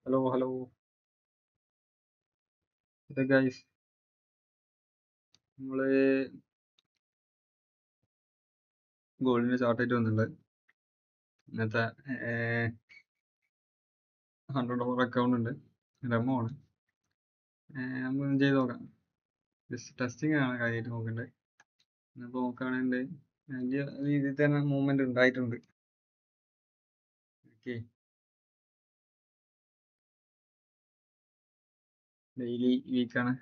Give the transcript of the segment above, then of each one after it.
Hello hello guys, നമ്മള് ഗോൾഡിന്റെ chart ആയിട്ട് വന്നിട്ടുണ്ട്. ഇന്നത്തെ $100 അക്കൗണ്ട് ഉണ്ട്, ഡെമോ ആണ്. നമുക്ക് ചെയ്ത് നോക്കാം. ജസ്റ്റ് ടെസ്റ്റിംഗ് ആണ് കാര്യമായിട്ട് നോക്കേണ്ടത്. ഇന്നിപ്പോൾ നോക്കുകയാണെങ്കിൽ വലിയ രീതിയിൽ തന്നെ മൂവ്മെന്റ് ഉണ്ടായിട്ടുണ്ട്. ഓക്കെ, ഡെയിലി വീക്കാണ്.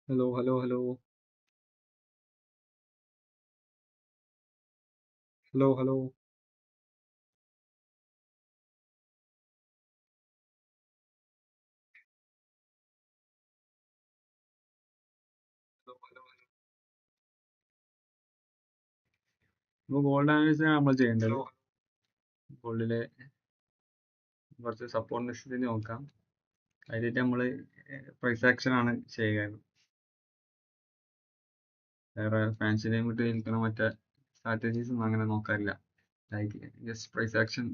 Hello hello hello hello hello ഇപ്പോൾ ഗോൾഡ് അനാലിസിസ് ആണ് നമ്മൾ ചെയ്യേണ്ടത്. ഗോൾഡിലെ കുറച്ച് സപ്പോർട്ട് ലിസ്റ്റ് നോക്കാം. അതിലേക്ക് നമ്മൾ പ്രൈസ് ആക്ഷൻ ആണ് ചെയ്യുക. വേറെ ഫാൻസി ടൈം ഇട്ട് നിൽക്കുന്ന മറ്റേ സ്ട്രാറ്റജീസ് ഒന്നും അങ്ങനെ നോക്കാറില്ല. Like just price action.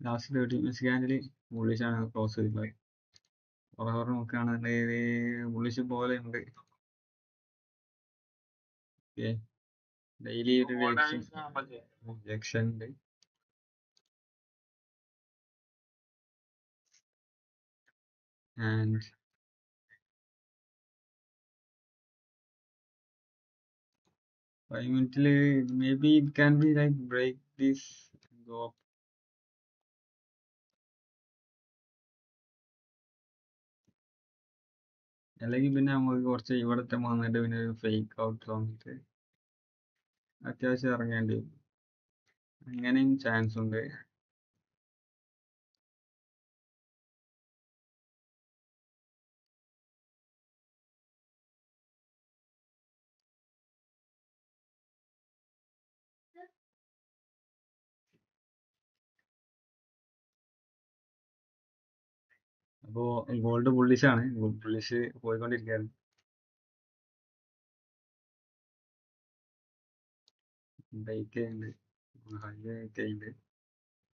Last 30 minutes candle ബുള്ളിഷാണ് ക്ലോസ് ചെയ്തിട്ടുള്ളത്. ഓവർ നോക്കുകയാണെന്നുണ്ടെങ്കിൽ ബുള്ളിഷ് പോലെ ഉണ്ട്. ഡെയിലി ഒരു റിജക്ഷൻ ഉണ്ട്. And 5 minutes maybe it can be like break this, go up. അല്ലെങ്കിൽ പിന്നെ നമുക്ക് കുറച്ച് ഇവിടത്തെ വന്നിട്ട് പിന്നെ ഒരു ഫേക്ക് ഔട്ട് വന്നിട്ട് അത്യാവശ്യം ഇറങ്ങേണ്ടി വരും. അങ്ങനെയും ചാൻസ് ഉണ്ട്. അപ്പോ ഗോൾഡ് ബുള്ളിഷാണ്, ഗോൾഡ് ബുള്ളിഷ് പോയിക്കൊണ്ടിരിക്കുകയാണ്. ഡേറ്റ് ഉണ്ട്, ഹൈ ഉണ്ട്.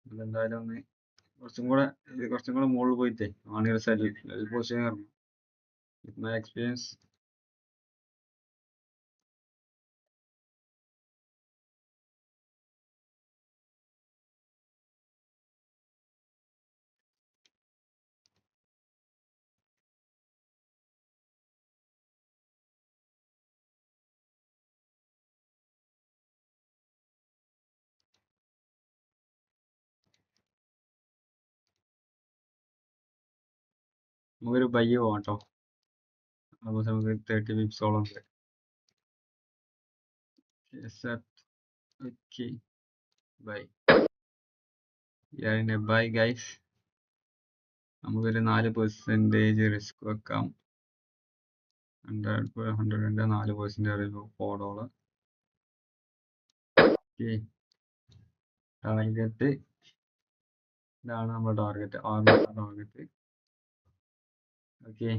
അതെന്തായാലും ഒന്ന് കുറച്ചും കൂടെ മുകളിൽ പോയിട്ടേ ആണിയർ സാലറി പൊസിഷൻ ഇറങ്ങും. വിത്ത് മൈ എക്സ്പീരിയൻസ് നമുക്കൊരു ബൈ പോവാം കേട്ടോ. അപ്പോൾ നമുക്ക് 30 പിപ്സോളം ഉണ്ട്. Okay, bye. Bye guys. നമുക്കൊരു 4% റിസ്ക് വെക്കാം. 100 4% $4. ഓക്കെ, ടാർഗറ്റ് ഇതാണ് നമ്മുടെ ടാർഗറ്റ്, ടാർഗറ്റ്. ഓക്കെ,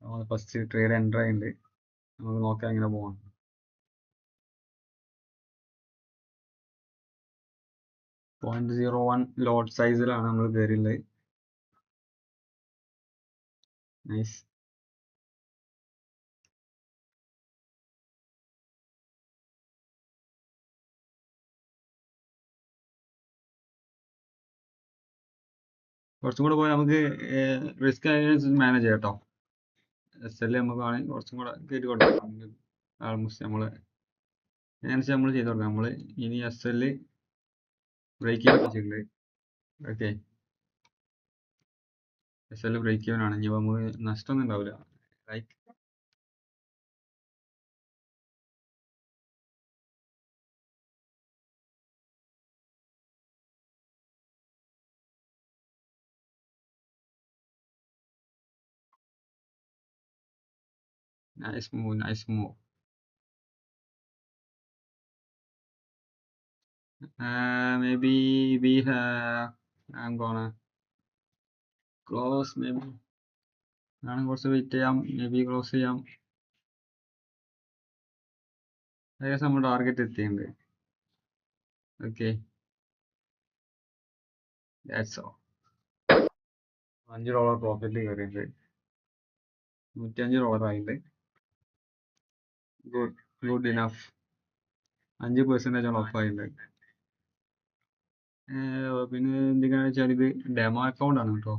നമ്മൾ ഫസ്റ്റ് ട്രേഡ് എൻ്റർ ആയിട്ടുണ്ട്. നമുക്ക് നോക്കാം എങ്ങനെ പോകണം. .01 ലോട്ട് സൈസിലാണ് നമ്മൾ കയറിയുള്ളത്. നൈസ്. കുറച്ചും കൂടെ പോയാൽ നമുക്ക് റിസ്ക് മാനേജ് ചെയ്യാം കേട്ടോ. SL നമുക്ക് ആണെങ്കിൽ കുറച്ചും കൂടെ കയറ്റി കൊടുക്കാം. ആൾമോസ്റ്റ് നമ്മൾ അതിനനുസരിച്ച് നമ്മൾ ചെയ്ത് കൊടുക്കാം. നമ്മൾ ഇനി SL ബ്രേക്ക് ചെയ്യാൻ വെച്ചിട്ടുണ്ട്. ഓക്കെ, SL ബ്രേക്ക് ചെയ്യാനാണ്. ഇനി നമുക്ക് നഷ്ടമൊന്നും ഉണ്ടാവില്ല. Like nice move, nice move. Maybe I'm gonna close. Maybe ഞാൻ കുറച്ച് വെയിറ്റ് ചെയ്യാം. മേബി ക്ലോസ് ചെയ്യാം. ഏകദേശം നമ്മൾ ടാർഗറ്റ് എത്തിയിട്ടുണ്ട്. Okay, that's all. $5 പ്രോഫിറ്റ് കയറിയിട്ടുണ്ട്. $105 ആയിട്ടുണ്ട്. Good enough. 5% ഉറപ്പായിട്ടുണ്ട്. പിന്നെ എന്തൊക്കെയാണെന്ന് വെച്ചാൽ ഇത് ഡെമോ അക്കൗണ്ട് ആണ് കേട്ടോ.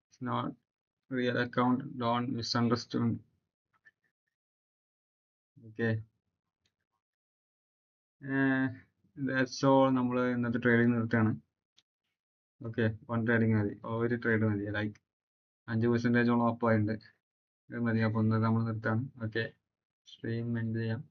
It's not real account. Don't misunderstand. Okay, that's all. നമ്മൾ ഇന്നത്തെ ട്രേഡിങ് നിർത്തുകയാണ്. ഓക്കെ, 1 ട്രേഡിങ് മതി. ഒരു ട്രേഡ് മതി. ലൈക്ക് 5% ഉറപ്പായിട്ടുണ്ട്. ഇത് മതി. അപ്പോൾ ഇന്നത്തെ നമ്മൾ നിർത്തുകയാണ്. ഓക്കെ, സ്ട്രീം എൻഡ് ചെയ്യാം.